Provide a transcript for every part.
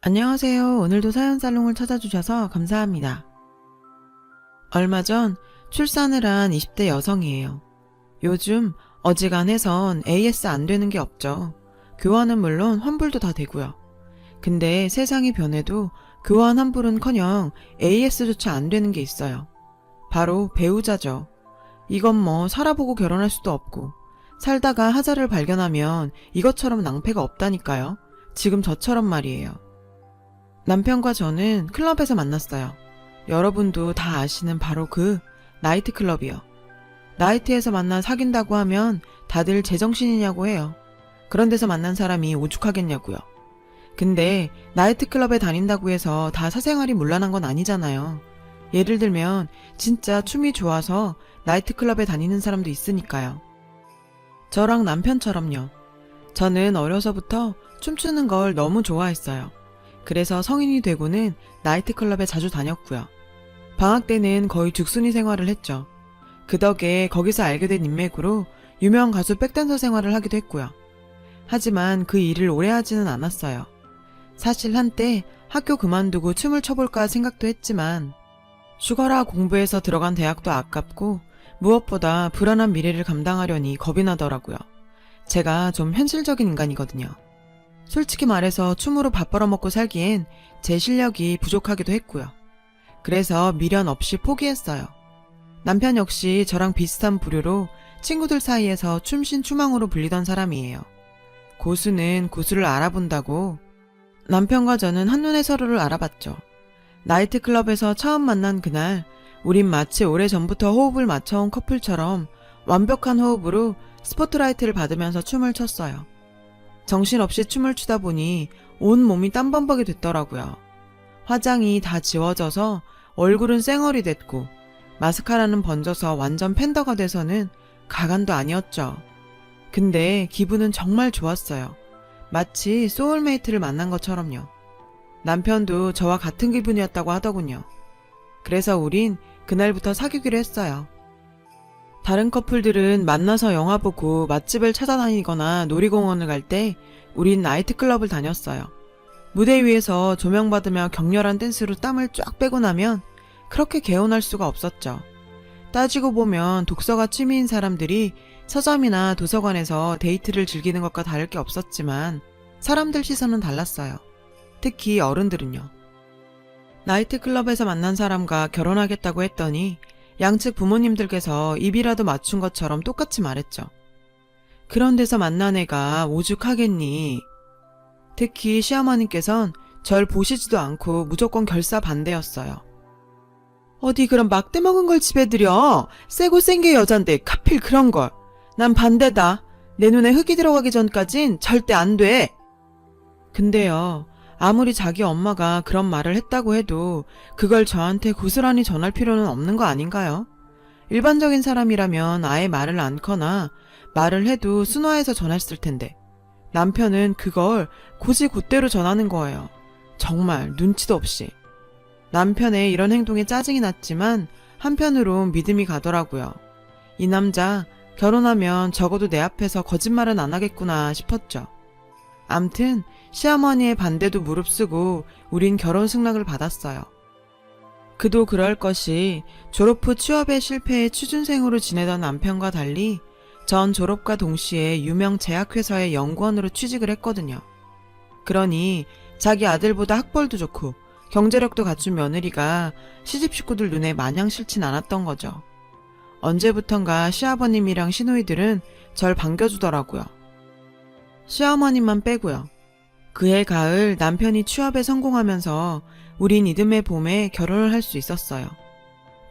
안녕하세요. 오늘도 사연살롱을 찾아주셔서 감사합니다. 얼마 전 출산을 한 20대 여성이에요. 요즘 어지간해선 AS 안 되는 게 없죠. 교환은 물론 환불도 다 되고요. 근데 세상이 변해도 교환 환불은커녕 AS조차 안 되는 게 있어요. 바로 배우자죠. 이건 뭐 살아보고 결혼할 수도 없고 살다가 하자를 발견하면 이것처럼 낭패가 없다니까요. 지금 저처럼 말이에요. 남편과 저는 클럽에서 만났어요. 여러분도 다 아시는 바로 그 나이트클럽이요. 나이트에서 만나 사귄다고 하면 다들 제정신이냐고 해요. 그런 데서 만난 사람이 오죽하겠냐고요. 근데 나이트클럽에 다닌다고 해서 다 사생활이 문란한 건 아니잖아요. 예를 들면 진짜 춤이 좋아서 나이트클럽에 다니는 사람도 있으니까요. 저랑 남편처럼요. 저는 어려서부터 춤추는 걸 너무 좋아했어요. 그래서 성인이 되고는 나이트클럽에 자주 다녔고요. 방학 때는 거의 죽순이 생활을 했죠. 그 덕에 거기서 알게 된 인맥으로 유명 가수 백댄서 생활을 하기도 했고요. 하지만 그 일을 오래 하지는 않았어요. 사실 한때 학교 그만두고 춤을 춰볼까 생각도 했지만 죽어라 공부해서 들어간 대학도 아깝고 무엇보다 불안한 미래를 감당하려니 겁이 나더라고요. 제가 좀 현실적인 인간이거든요. 솔직히 말해서 춤으로 밥 벌어먹고 살기엔 제 실력이 부족하기도 했고요. 그래서 미련 없이 포기했어요. 남편 역시 저랑 비슷한 부류로 친구들 사이에서 춤신추망으로 불리던 사람이에요. 고수는 고수를 알아본다고 남편과 저는 한눈에 서로를 알아봤죠. 나이트클럽에서 처음 만난 그날 우린 마치 오래전부터 호흡을 맞춰온 커플처럼 완벽한 호흡으로 스포트라이트를 받으면서 춤을 췄어요. 정신없이 춤을 추다 보니 온 몸이 땀범벅이 됐더라고요. 화장이 다 지워져서 얼굴은 쌩얼이 됐고 마스카라는 번져서 완전 팬더가 돼서는 가관도 아니었죠. 근데 기분은 정말 좋았어요. 마치 소울메이트를 만난 것처럼요. 남편도 저와 같은 기분이었다고 하더군요. 그래서 우린 그날부터 사귀기로 했어요. 다른 커플들은 만나서 영화 보고 맛집을 찾아다니거나 놀이공원을 갈 때 우린 나이트클럽을 다녔어요. 무대 위에서 조명받으며 격렬한 댄스로 땀을 쫙 빼고 나면 그렇게 개운할 수가 없었죠. 따지고 보면 독서가 취미인 사람들이 서점이나 도서관에서 데이트를 즐기는 것과 다를 게 없었지만 사람들 시선은 달랐어요. 특히 어른들은요. 나이트클럽에서 만난 사람과 결혼하겠다고 했더니 양측 부모님들께서 입이라도 맞춘 것처럼 똑같이 말했죠. 그런 데서 만난 애가 오죽하겠니? 특히 시어머니께선 절 보시지도 않고 무조건 결사 반대였어요. 어디 그럼 막대 먹은 걸 집에 들여? 세고 센 게 여잔데 하필 그런 걸. 난 반대다. 내 눈에 흙이 들어가기 전까진 절대 안 돼. 근데요. 아무리 자기 엄마가 그런 말을 했다고 해도 그걸 저한테 고스란히 전할 필요는 없는 거 아닌가요? 일반적인 사람이라면 아예 말을 않거나 말을 해도 순화해서 전했을 텐데 남편은 그걸 굳이 곧대로 전하는 거예요. 정말 눈치도 없이. 남편의 이런 행동에 짜증이 났지만 한편으론 믿음이 가더라고요. 이 남자 결혼하면 적어도 내 앞에서 거짓말은 안 하겠구나 싶었죠. 암튼 시어머니의 반대도 무릅쓰고 우린 결혼 승낙을 받았어요. 그도 그럴 것이 졸업 후 취업에 실패해 취준생으로 지내던 남편과 달리 전 졸업과 동시에 유명 제약회사의 연구원으로 취직을 했거든요. 그러니 자기 아들보다 학벌도 좋고 경제력도 갖춘 며느리가 시집 식구들 눈에 마냥 싫진 않았던 거죠. 언제부턴가 시아버님이랑 시누이들은 절 반겨주더라고요. 시어머님만 빼고요. 그해 가을 남편이 취업에 성공하면서 우린 이듬해 봄에 결혼을 할 수 있었어요.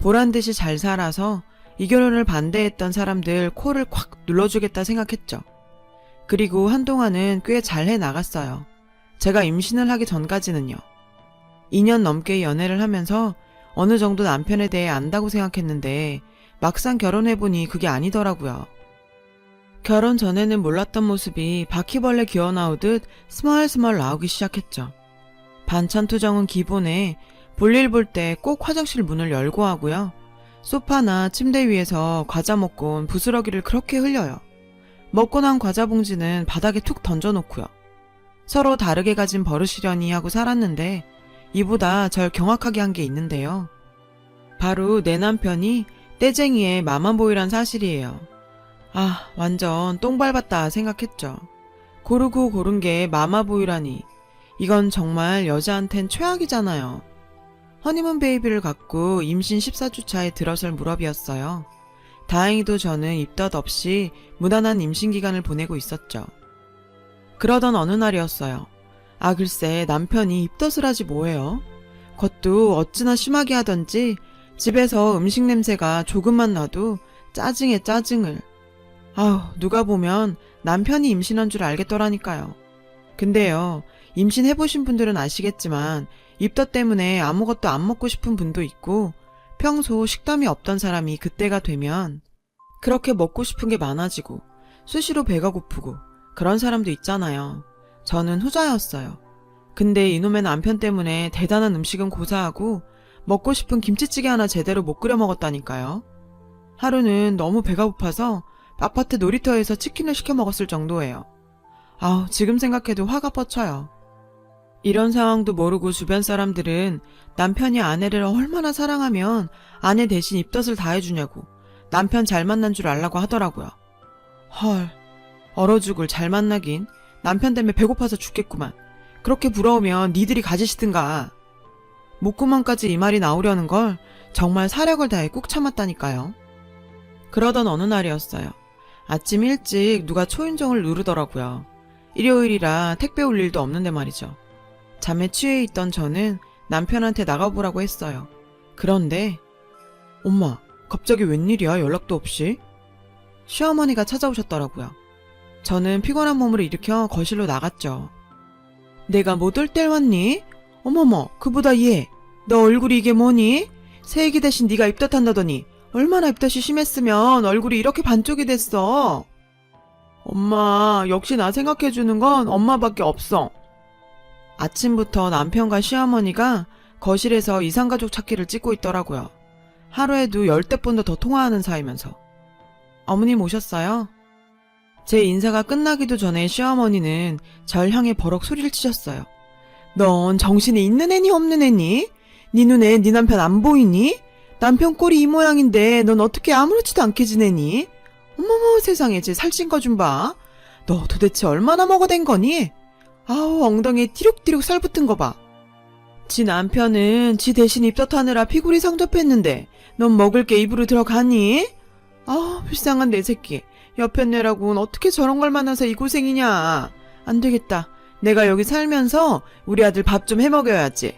보란듯이 잘 살아서 이 결혼을 반대했던 사람들 코를 콱 눌러주겠다 생각했죠. 그리고 한동안은 꽤 잘 해나갔어요. 제가 임신을 하기 전까지는요. 2년 넘게 연애를 하면서 어느 정도 남편에 대해 안다고 생각했는데 막상 결혼해보니 그게 아니더라고요. 결혼 전에는 몰랐던 모습이 바퀴벌레 기어나오듯 스멀스멀 나오기 시작했죠. 반찬 투정은 기본에 볼일 볼 때 꼭 화장실 문을 열고 하고요. 소파나 침대 위에서 과자 먹고 온 부스러기를 그렇게 흘려요. 먹고 난 과자 봉지는 바닥에 툭 던져놓고요. 서로 다르게 가진 버릇이려니 하고 살았는데 이보다 절 경악하게 한 게 있는데요. 바로 내 남편이 떼쟁이의 마마보이란 사실이에요. 아, 완전 똥 밟았다 생각했죠. 고르고 고른 게 마마보이라니. 이건 정말 여자한텐 최악이잖아요. 허니문 베이비를 갖고 임신 14주차에 들어설 무렵이었어요. 다행히도 저는 입덧 없이 무난한 임신 기간을 보내고 있었죠. 그러던 어느 날이었어요. 아, 글쎄 남편이 입덧을 하지 뭐예요. 그것도 어찌나 심하게 하던지 집에서 음식 냄새가 조금만 나도 짜증에 짜증을. 아우, 누가 보면 남편이 임신한 줄 알겠더라니까요. 근데요, 임신해보신 분들은 아시겠지만 입덧 때문에 아무것도 안 먹고 싶은 분도 있고 평소 식담이 없던 사람이 그때가 되면 그렇게 먹고 싶은 게 많아지고 수시로 배가 고프고 그런 사람도 있잖아요. 저는 후자였어요. 근데 이놈의 남편 때문에 대단한 음식은 고사하고 먹고 싶은 김치찌개 하나 제대로 못 끓여 먹었다니까요. 하루는 너무 배가 고파서 아파트 놀이터에서 치킨을 시켜 먹었을 정도예요. 아우, 지금 생각해도 화가 뻗쳐요. 이런 상황도 모르고 주변 사람들은 남편이 아내를 얼마나 사랑하면 아내 대신 입덧을 다 해주냐고 남편 잘 만난 줄 알라고 하더라고요. 헐, 얼어 죽을 잘 만나긴. 남편 때문에 배고파서 죽겠구만. 그렇게 부러우면 니들이 가지시든가. 목구멍까지 이 말이 나오려는 걸 정말 사력을 다해 꾹 참았다니까요. 그러던 어느 날이었어요. 아침 일찍 누가 초인종을 누르더라고요. 일요일이라 택배 올 일도 없는데 말이죠. 잠에 취해 있던 저는 남편한테 나가보라고 했어요. 그런데 엄마, 갑자기 웬일이야, 연락도 없이? 시어머니가 찾아오셨더라고요. 저는 피곤한 몸을 일으켜 거실로 나갔죠. 내가 못 올 때 왔니? 어머머, 그보다 얘, 너 얼굴이 이게 뭐니? 새애기 대신 네가 입덧한다더니 얼마나 입덧이 심했으면 얼굴이 이렇게 반쪽이 됐어. 엄마, 역시 나 생각해주는 건 엄마밖에 없어. 아침부터 남편과 시어머니가 거실에서 이상가족 찾기를 찍고 있더라고요. 하루에도 10대번도 더 통화하는 사이면서. 어머님 오셨어요? 제 인사가 끝나기도 전에 시어머니는 절 향해 버럭 소리를 치셨어요. 넌 정신이 있는 애니 없는 애니? 네 눈에 네 남편 안 보이니? 남편 꼴이 이 모양인데 넌 어떻게 아무렇지도 않게 지내니? 어머머, 세상에, 쟤 살찐 거 좀 봐. 너 도대체 얼마나 먹어댄 거니? 아우, 엉덩이에 티룩티룩 살 붙은 거 봐. 지 남편은 지 대신 입덧하느라 피골이 상접했는데 넌 먹을 게 입으로 들어가니? 아우, 불쌍한 내 새끼. 옆에 내라고는 어떻게 저런 걸 만나서 이 고생이냐. 안 되겠다. 내가 여기 살면서 우리 아들 밥 좀 해먹여야지.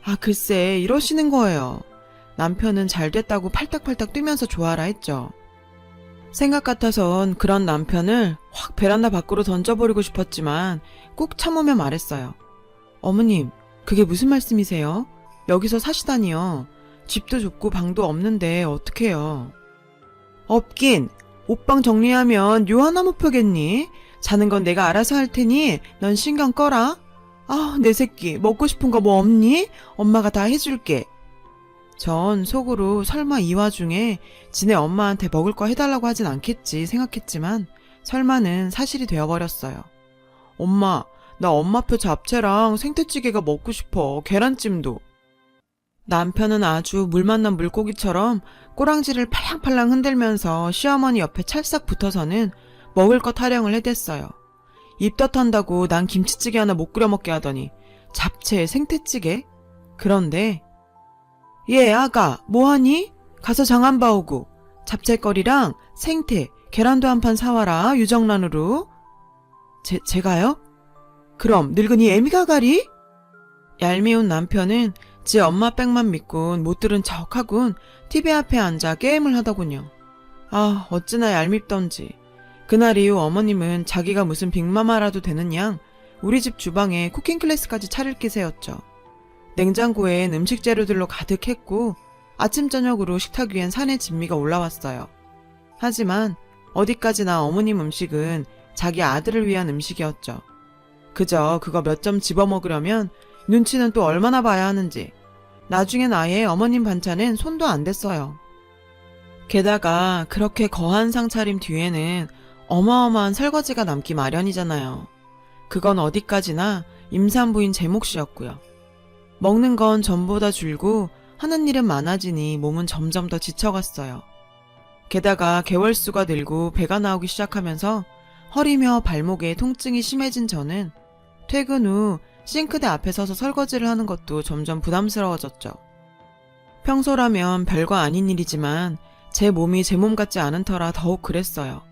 아, 글쎄 이러시는 거예요. 남편은 잘 됐다고 팔딱팔딱 뛰면서 좋아라 했죠. 생각 같아선 그런 남편을 확 베란다 밖으로 던져버리고 싶었지만 꾹 참으며 말했어요. 어머님, 그게 무슨 말씀이세요? 여기서 사시다니요. 집도 좁고 방도 없는데 어떡해요. 없긴. 옷방 정리하면 요 하나 못 펴겠니? 자는 건 내가 알아서 할 테니 넌 신경 꺼라. 아, 내 새끼 먹고 싶은 거 뭐 없니? 엄마가 다 해줄게. 전 속으로 설마 이 와중에 지네 엄마한테 먹을 거 해달라고 하진 않겠지 생각했지만 설마는 사실이 되어버렸어요. 엄마, 나 엄마표 잡채랑 생태찌개가 먹고 싶어. 계란찜도. 남편은 아주 물 만난 물고기처럼 꼬랑지를 팔랑팔랑 흔들면서 시어머니 옆에 찰싹 붙어서는 먹을 것 타령을 해댔어요. 입덧한다고 난 김치찌개 하나 못 끓여 먹게 하더니 잡채에 생태찌개? 그런데 예, 아가, 뭐하니? 가서 장 안 봐오고 잡채거리랑 생태, 계란도 한 판 사와라, 유정란으로. 제가요? 그럼 늙은이 애미가 가리? 얄미운 남편은 지 엄마 빽만 믿곤 못 들은 척하군 TV 앞에 앉아 게임을 하더군요. 아, 어찌나 얄밉던지. 그날 이후 어머님은 자기가 무슨 빅마마라도 되는 양 우리 집 주방에 쿠킹 클래스까지 차릴 기세였죠. 냉장고엔 음식 재료들로 가득했고 아침 저녁으로 식탁 위엔 산의 진미가 올라왔어요. 하지만 어디까지나 어머님 음식은 자기 아들을 위한 음식이었죠. 그저 그거 몇 점 집어먹으려면 눈치는 또 얼마나 봐야 하는지. 나중엔 아예 어머님 반찬엔 손도 안 댔어요. 게다가 그렇게 거한 상차림 뒤에는 어마어마한 설거지가 남기 마련이잖아요. 그건 어디까지나 임산부인 제 몫이었고요. 먹는 건 전보다 줄고 하는 일은 많아지니 몸은 점점 더 지쳐갔어요. 게다가 개월수가 늘고 배가 나오기 시작하면서 허리며 발목에 통증이 심해진 저는 퇴근 후 싱크대 앞에 서서 설거지를 하는 것도 점점 부담스러워졌죠. 평소라면 별거 아닌 일이지만 제 몸이 제 몸 같지 않은 터라 더욱 그랬어요.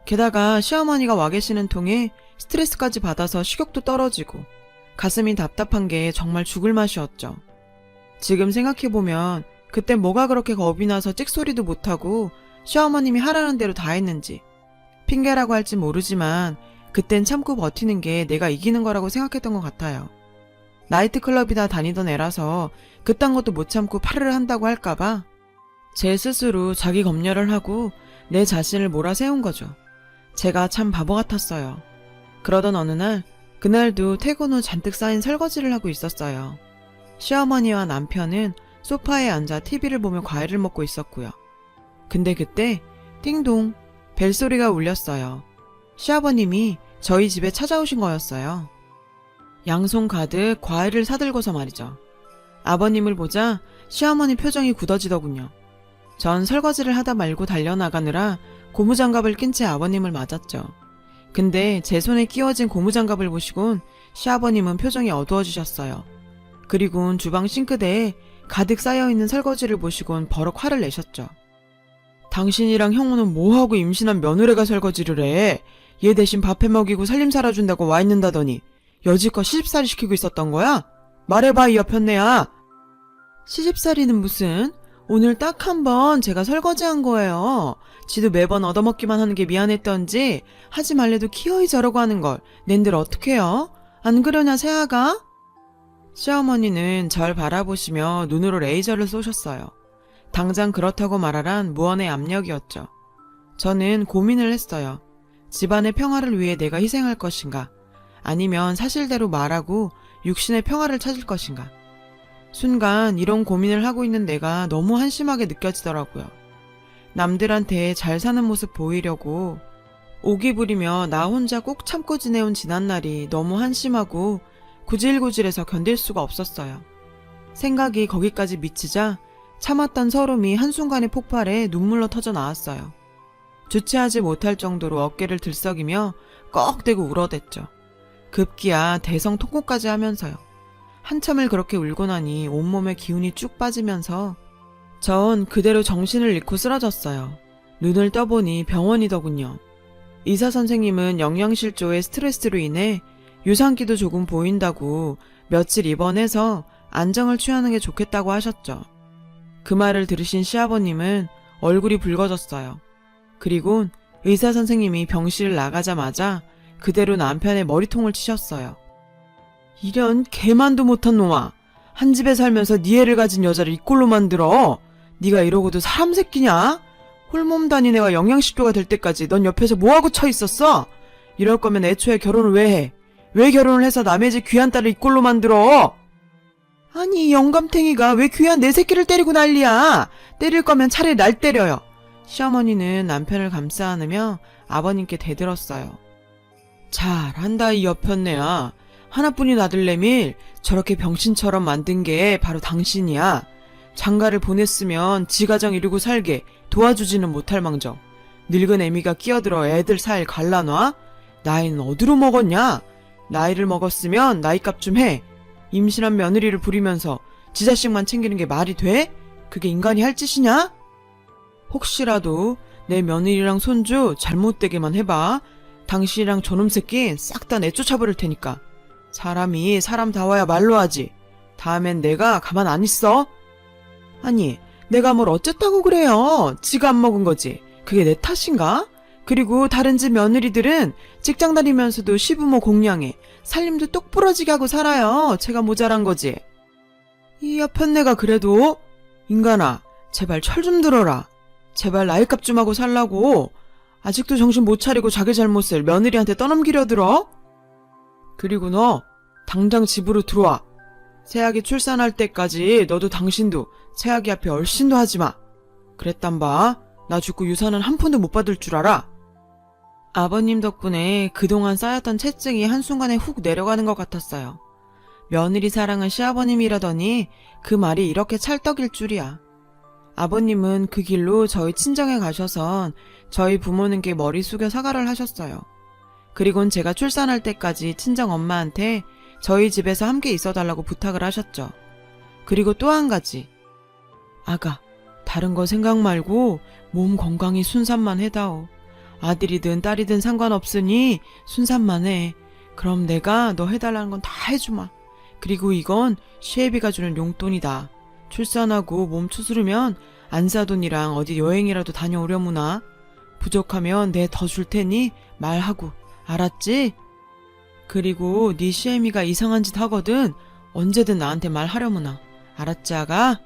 게다가 시어머니가 와 계시는 통에 스트레스까지 받아서 식욕도 떨어지고 가슴이 답답한 게 정말 죽을 맛이었죠. 지금 생각해보면 그때 뭐가 그렇게 겁이 나서 찍소리도 못하고 시어머님이 하라는 대로 다 했는지 핑계라고 할진 모르지만 그땐 참고 버티는 게 내가 이기는 거라고 생각했던 것 같아요. 나이트클럽이나 다니던 애라서 그딴 것도 못 참고 파르르 한다고 할까봐 제 스스로 자기 검열을 하고 내 자신을 몰아세운 거죠. 제가 참 바보 같았어요. 그러던 어느 날, 그날도 퇴근 후 잔뜩 쌓인 설거지를 하고 있었어요. 시어머니와 남편은 소파에 앉아 TV를 보며 과일을 먹고 있었고요. 근데 그때 띵동 벨소리가 울렸어요. 시아버님이 저희 집에 찾아오신 거였어요. 양손 가득 과일을 사들고서 말이죠. 아버님을 보자 시어머니 표정이 굳어지더군요. 전 설거지를 하다 말고 달려나가느라 고무장갑을 낀 채 아버님을 맞았죠. 근데 제 손에 끼워진 고무장갑을 보시곤 시아버님은 표정이 어두워지셨어요. 그리곤 주방 싱크대에 가득 쌓여있는 설거지를 보시곤 버럭 화를 내셨죠. 당신이랑 형우는 뭐하고 임신한 며느리가 설거지를 해? 얘 대신 밥해 먹이고 살림 살아준다고 와 있는다더니 여지껏 시집살이 시키고 있었던 거야? 말해봐 이 여편네야. 시집살이는 무슨? 오늘 딱 한 번 제가 설거지한 거예요. 지도 매번 얻어먹기만 하는 게 미안했던지 하지 말래도 기어이 저러고 하는 걸 낸들 어떡해요? 안 그러냐 새아가? 시어머니는 절 바라보시며 눈으로 레이저를 쏘셨어요. 당장 그렇다고 말하란 무언의 압력이었죠. 저는 고민을 했어요. 집안의 평화를 위해 내가 희생할 것인가? 아니면 사실대로 말하고 육신의 평화를 찾을 것인가? 순간 이런 고민을 하고 있는 내가 너무 한심하게 느껴지더라고요. 남들한테 잘 사는 모습 보이려고 오기 부리며 나 혼자 꼭 참고 지내온 지난날이 너무 한심하고 구질구질해서 견딜 수가 없었어요. 생각이 거기까지 미치자 참았던 서름이 한순간에 폭발해 눈물로 터져 나왔어요. 주체하지 못할 정도로 어깨를 들썩이며 꺽대고 울어댔죠. 급기야 대성 통곡까지 하면서요. 한참을 그렇게 울고 나니 온몸에 기운이 쭉 빠지면서 전 그대로 정신을 잃고 쓰러졌어요. 눈을 떠보니 병원이더군요. 의사 선생님은 영양실조의 스트레스로 인해 유산기도 조금 보인다고 며칠 입원해서 안정을 취하는 게 좋겠다고 하셨죠. 그 말을 들으신 시아버님은 얼굴이 붉어졌어요. 그리곤 의사 선생님이 병실을 나가자마자 그대로 남편의 머리통을 치셨어요. 이런 개만도 못한 놈아. 한 집에 살면서 네 애를 가진 여자를 이 꼴로 만들어. 네가 이러고도 사람 새끼냐? 홀몸 다닌 애와 영양실조가 될 때까지 넌 옆에서 뭐하고 쳐 있었어? 이럴 거면 애초에 결혼을 왜 해? 왜 결혼을 해서 남의 집 귀한 딸을 이 꼴로 만들어? 아니 이 영감탱이가 왜 귀한 내 새끼를 때리고 난리야? 때릴 거면 차라리 날 때려요. 시어머니는 남편을 감싸 안으며 아버님께 대들었어요. 잘한다 이 여편네야. 하나뿐인 아들내밀 저렇게 병신처럼 만든 게 바로 당신이야. 장가를 보냈으면 지 가정 이루고 살게 도와주지는 못할 망정 늙은 애미가 끼어들어 애들 살 갈라놔? 나이는 어디로 먹었냐? 나이를 먹었으면 나이값 좀 해. 임신한 며느리를 부리면서 지 자식만 챙기는 게 말이 돼? 그게 인간이 할 짓이냐? 혹시라도 내 며느리랑 손주 잘못되게만 해봐. 당신이랑 저놈 새끼 싹 다 내쫓아 버릴 테니까. 사람이 사람다워야 말로 하지. 다음엔 내가 가만 안 있어. 아니 내가 뭘 어쨌다고 그래요. 지가 안 먹은 거지. 그게 내 탓인가? 그리고 다른 집 며느리들은 직장 다니면서도 시부모 공양해 살림도 똑부러지게 하고 살아요. 제가 모자란 거지. 이 여편네가 그래도 인간아 제발 철 좀 들어라. 제발 나이값 좀 하고 살라고. 아직도 정신 못 차리고 자기 잘못을 며느리한테 떠넘기려 들어? 그리고 너 당장 집으로 들어와. 새아기 출산할 때까지 너도 당신도 새아기 앞에 얼씬도 하지 마. 그랬단 봐. 나 죽고 유산은 한 푼도 못 받을 줄 알아. 아버님 덕분에 그동안 쌓였던 채증이 한순간에 훅 내려가는 것 같았어요. 며느리 사랑은 시아버님이라더니 그 말이 이렇게 찰떡일 줄이야. 아버님은 그 길로 저희 친정에 가셔선 저희 부모님께 머리 숙여 사과를 하셨어요. 그리곤 제가 출산할 때까지 친정 엄마한테 저희 집에서 함께 있어달라고 부탁을 하셨죠. 그리고 또 한 가지. 아가, 다른 거 생각 말고 몸 건강히 순산만 해다오. 아들이든 딸이든 상관없으니 순산만 해. 그럼 내가 너 해달라는 건 다 해주마. 그리고 이건 시애비가 주는 용돈이다. 출산하고 몸 추스르면 안사돈이랑 어디 여행이라도 다녀오려무나. 부족하면 내 더 줄 테니 말하고. 알았지? 그리고 네 시애미가 이상한 짓 하거든 언제든 나한테 말하려무나. 알았지 아가?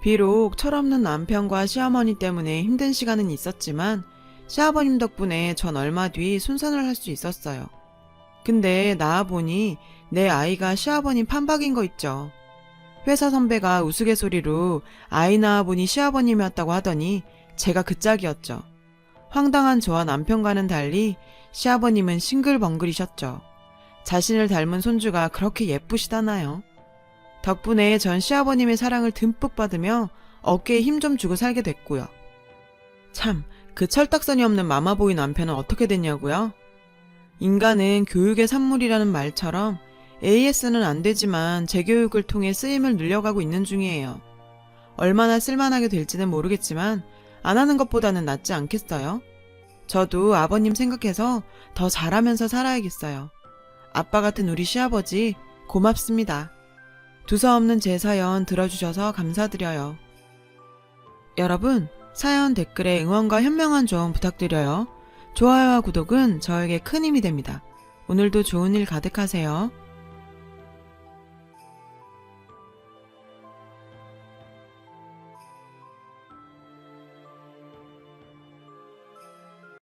비록 철없는 남편과 시어머니 때문에 힘든 시간은 있었지만 시아버님 덕분에 전 얼마 뒤 순산을 할 수 있었어요. 근데 낳아보니 내 아이가 시아버님 판박인 거 있죠. 회사 선배가 우스갯소리로 아이 낳아보니 시아버님이었다고 하더니 제가 그 짝이었죠. 황당한 저와 남편과는 달리 시아버님은 싱글벙글이셨죠. 자신을 닮은 손주가 그렇게 예쁘시다나요. 덕분에 전 시아버님의 사랑을 듬뿍 받으며 어깨에 힘 좀 주고 살게 됐고요. 참, 그 철딱선이 없는 마마보이 남편은 어떻게 됐냐고요? 인간은 교육의 산물이라는 말처럼 AS는 안 되지만 재교육을 통해 쓰임을 늘려가고 있는 중이에요. 얼마나 쓸만하게 될지는 모르겠지만 안 하는 것보다는 낫지 않겠어요? 저도 아버님 생각해서 더 잘하면서 살아야겠어요. 아빠 같은 우리 시아버지 고맙습니다. 두서없는 제 사연 들어주셔서 감사드려요. 여러분, 사연 댓글에 응원과 현명한 조언 부탁드려요. 좋아요와 구독은 저에게 큰 힘이 됩니다. 오늘도 좋은 일 가득하세요.